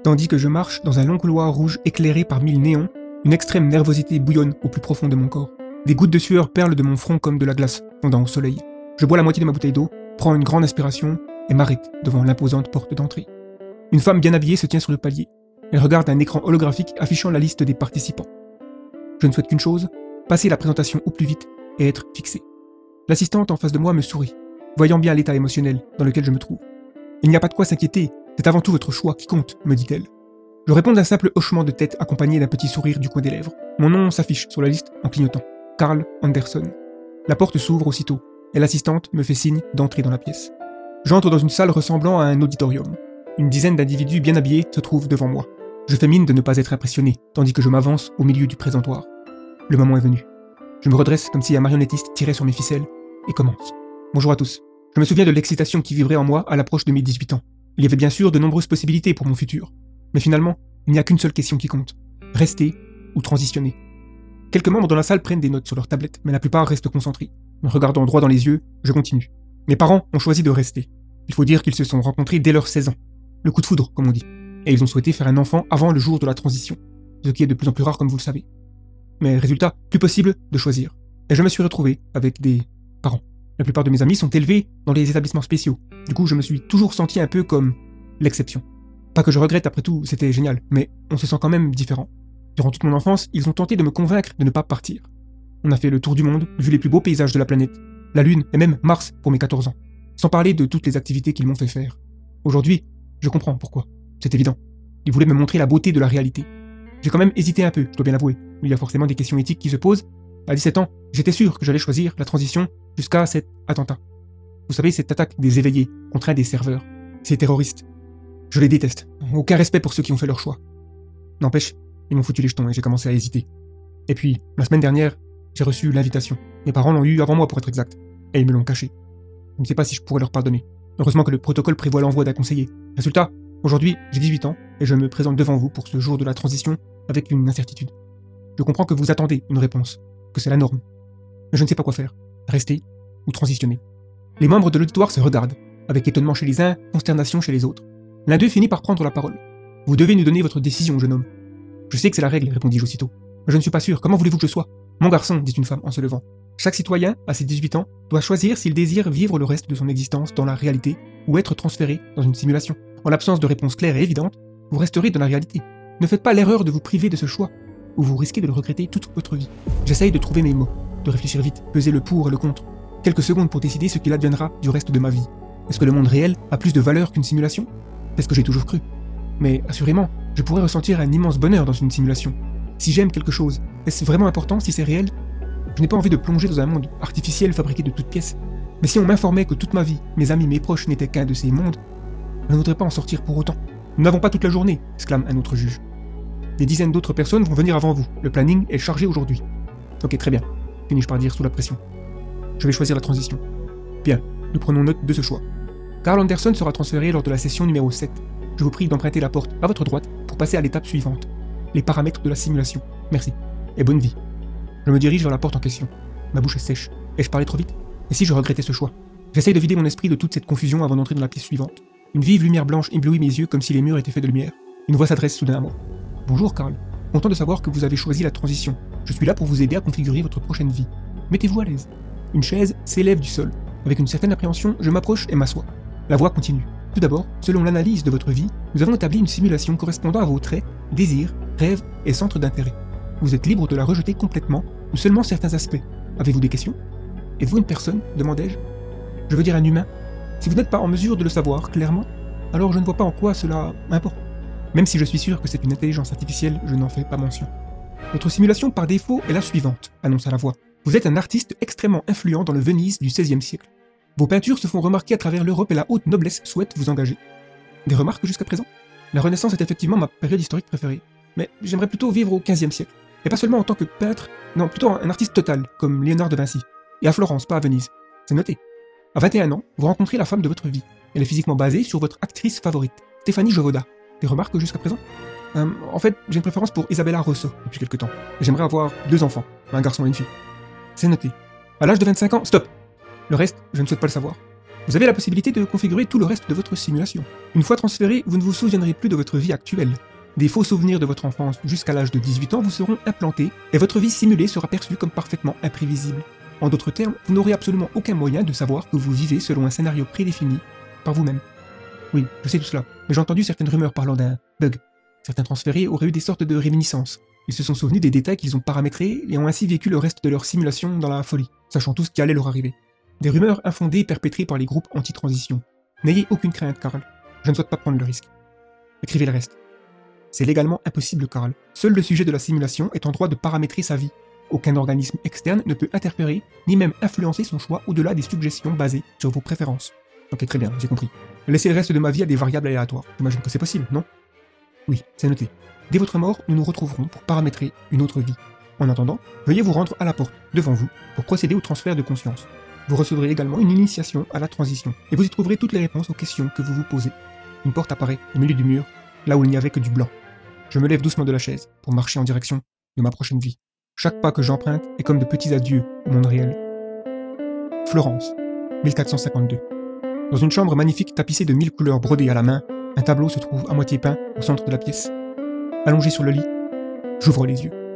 Tandis que je marche dans un long couloir rouge éclairé par 1000 néons, une extrême nervosité bouillonne au plus profond de mon corps. Des gouttes de sueur perlent de mon front comme de la glace fondant au soleil. Je bois la moitié de ma bouteille d'eau, prends une grande inspiration et m'arrête devant l'imposante porte d'entrée. Une femme bien habillée se tient sur le palier. Elle regarde un écran holographique affichant la liste des participants. Je ne souhaite qu'une chose, passer la présentation au plus vite et être fixé. L'assistante en face de moi me sourit, voyant bien l'état émotionnel dans lequel je me trouve. Il n'y a pas de quoi s'inquiéter, c'est avant tout votre choix qui compte, me dit-elle. Je réponds d'un simple hochement de tête accompagné d'un petit sourire du coin des lèvres. Mon nom s'affiche sur la liste en clignotant. Carl Anderson. La porte s'ouvre aussitôt, et l'assistante me fait signe d'entrer dans la pièce. J'entre dans une salle ressemblant à un auditorium. Une dizaine d'individus bien habillés se trouvent devant moi. Je fais mine de ne pas être impressionné, tandis que je m'avance au milieu du présentoir. Le moment est venu. Je me redresse comme si un marionnettiste tirait sur mes ficelles, et commence. Bonjour à tous. Je me souviens de l'excitation qui vibrait en moi à l'approche de mes 18 ans. Il y avait bien sûr de nombreuses possibilités pour mon futur. Mais finalement, il n'y a qu'une seule question qui compte. Rester ou transitionner. Quelques membres dans la salle prennent des notes sur leur tablette, mais la plupart restent concentrés. Me regardant droit dans les yeux, je continue. Mes parents ont choisi de rester. Il faut dire qu'ils se sont rencontrés dès leurs 16 ans. Le coup de foudre, comme on dit. Et ils ont souhaité faire un enfant avant le jour de la transition. Ce qui est de plus en plus rare, comme vous le savez. Mais résultat, plus possible de choisir. Et je me suis retrouvé avec des parents. La plupart de mes amis sont élevés dans les établissements spéciaux. Du coup, je me suis toujours senti un peu comme l'exception. Pas que je regrette, après tout, c'était génial, mais on se sent quand même différent. Durant toute mon enfance, ils ont tenté de me convaincre de ne pas partir. On a fait le tour du monde, vu les plus beaux paysages de la planète, la Lune et même Mars pour mes 14 ans. Sans parler de toutes les activités qu'ils m'ont fait faire. Aujourd'hui, je comprends pourquoi. C'est évident. Ils voulaient me montrer la beauté de la réalité. J'ai quand même hésité un peu, je dois bien l'avouer. Il y a forcément des questions éthiques qui se posent. À 17 ans, j'étais sûr que j'allais choisir la transition jusqu'à cet attentat. Vous savez, cette attaque des éveillés contre un des serveurs. Ces terroristes. Je les déteste. Aucun respect pour ceux qui ont fait leur choix. N'empêche, ils m'ont foutu les jetons et j'ai commencé à hésiter. Et puis, la semaine dernière, j'ai reçu l'invitation. Mes parents l'ont eu avant moi pour être exact. Et ils me l'ont caché. Je ne sais pas si je pourrais leur pardonner. Heureusement que le protocole prévoit l'envoi d'un conseiller. Résultat, aujourd'hui, j'ai 18 ans et je me présente devant vous pour ce jour de la transition avec une incertitude. Je comprends que vous attendez une réponse, que c'est la norme. Mais je ne sais pas quoi faire. Rester ou transitionner. Les membres de l'auditoire se regardent, avec étonnement chez les uns, consternation chez les autres. L'un d'eux finit par prendre la parole. Vous devez nous donner votre décision, jeune homme. Je sais que c'est la règle, répondis-je aussitôt. Mais je ne suis pas sûr, comment voulez-vous que je sois? Mon garçon, dit une femme en se levant. Chaque citoyen, à ses 18 ans, doit choisir s'il désire vivre le reste de son existence dans la réalité ou être transféré dans une simulation. En l'absence de réponse claire et évidente, vous resterez dans la réalité. Ne faites pas l'erreur de vous priver de ce choix, ou vous risquez de le regretter toute votre vie. J'essaye de trouver mes mots, de réfléchir vite, peser le pour et le contre. Quelques secondes pour décider ce qu'il adviendra du reste de ma vie. Est-ce que le monde réel a plus de valeur qu'une simulation? C'est ce que j'ai toujours cru. Mais assurément, je pourrais ressentir un immense bonheur dans une simulation. Si j'aime quelque chose, est-ce vraiment important si c'est réel? Je n'ai pas envie de plonger dans un monde artificiel fabriqué de toutes pièces. Mais si on m'informait que toute ma vie, mes amis, mes proches n'étaient qu'un de ces mondes, je ne voudrais pas en sortir pour autant. Nous n'avons pas toute la journée, exclame un autre juge. Des dizaines d'autres personnes vont venir avant vous. Le planning est chargé aujourd'hui. Ok, très bien, finis-je par dire sous la pression. Je vais choisir la transition. Bien, nous prenons note de ce choix. Carl Anderson sera transféré lors de la session numéro 7. Je vous prie d'emprunter la porte à votre droite pour passer à l'étape suivante. Les paramètres de la simulation. Merci. Et bonne vie. Je me dirige vers la porte en question. Ma bouche est sèche. Ai-je parlé trop vite? Et si je regrettais ce choix? J'essaye de vider mon esprit de toute cette confusion avant d'entrer dans la pièce suivante. Une vive lumière blanche éblouit mes yeux comme si les murs étaient faits de lumière. Une voix s'adresse soudain à moi. Bonjour Carl. Content de savoir que vous avez choisi la transition. Je suis là pour vous aider à configurer votre prochaine vie. Mettez-vous à l'aise. Une chaise s'élève du sol. Avec une certaine appréhension, je m'approche et m'assois. La voix continue. Tout d'abord, selon l'analyse de votre vie, nous avons établi une simulation correspondant à vos traits, désirs, rêves et centres d'intérêt. Vous êtes libre de la rejeter complètement, ou seulement certains aspects. Avez-vous des questions? Êtes-vous une personne? Demandai-je. Je veux dire un humain. Si vous n'êtes pas en mesure de le savoir clairement, alors je ne vois pas en quoi cela importe. Même si je suis sûr que c'est une intelligence artificielle, je n'en fais pas mention. Votre simulation par défaut est la suivante, annonça la voix. Vous êtes un artiste extrêmement influent dans le Venise du XVIe siècle. Vos peintures se font remarquer à travers l'Europe et la haute noblesse souhaite vous engager. Des remarques jusqu'à présent? La Renaissance est effectivement ma période historique préférée, mais j'aimerais plutôt vivre au XVe siècle. Et pas seulement en tant que peintre, non, plutôt un artiste total, comme Léonard de Vinci. Et à Florence, pas à Venise. C'est noté. À 21 ans, vous rencontrez la femme de votre vie. Elle est physiquement basée sur votre actrice favorite, Stéphanie Jovoda. Des remarques jusqu'à présent? En fait, j'ai une préférence pour Isabella Rosso depuis quelque temps. J'aimerais avoir 2 enfants, un garçon et une fille. C'est noté. À l'âge de 25 ans, stop! Le reste, je ne souhaite pas le savoir. Vous avez la possibilité de configurer tout le reste de votre simulation. Une fois transféré, vous ne vous souviendrez plus de votre vie actuelle. Des faux souvenirs de votre enfance jusqu'à l'âge de 18 ans vous seront implantés et votre vie simulée sera perçue comme parfaitement imprévisible. En d'autres termes, vous n'aurez absolument aucun moyen de savoir que vous vivez selon un scénario prédéfini par vous-même. Oui, je sais tout cela, mais j'ai entendu certaines rumeurs parlant d'un bug. Certains transférés auraient eu des sortes de réminiscences. Ils se sont souvenus des détails qu'ils ont paramétrés et ont ainsi vécu le reste de leur simulation dans la folie, sachant tout ce qui allait leur arriver. Des rumeurs infondées perpétrées par les groupes anti-transition. N'ayez aucune crainte, Karl. Je ne souhaite pas prendre le risque. Écrivez le reste. C'est légalement impossible, Karl. Seul le sujet de la simulation est en droit de paramétrer sa vie. Aucun organisme externe ne peut interférer, ni même influencer son choix au-delà des suggestions basées sur vos préférences. Ok, très bien, j'ai compris. Laissez le reste de ma vie à des variables aléatoires. J'imagine que c'est possible, non? Oui, c'est noté. Dès votre mort, nous nous retrouverons pour paramétrer une autre vie. En attendant, veuillez vous rendre à la porte, devant vous, pour procéder au transfert de conscience. Vous recevrez également une initiation à la transition, et vous y trouverez toutes les réponses aux questions que vous vous posez. Une porte apparaît au milieu du mur, là où il n'y avait que du blanc. Je me lève doucement de la chaise, pour marcher en direction de ma prochaine vie. Chaque pas que j'emprunte est comme de petits adieux au monde réel. Florence, 1452. Dans une chambre magnifique tapissée de 1000 couleurs brodées à la main, un tableau se trouve à moitié peint au centre de la pièce. Allongé sur le lit, j'ouvre les yeux.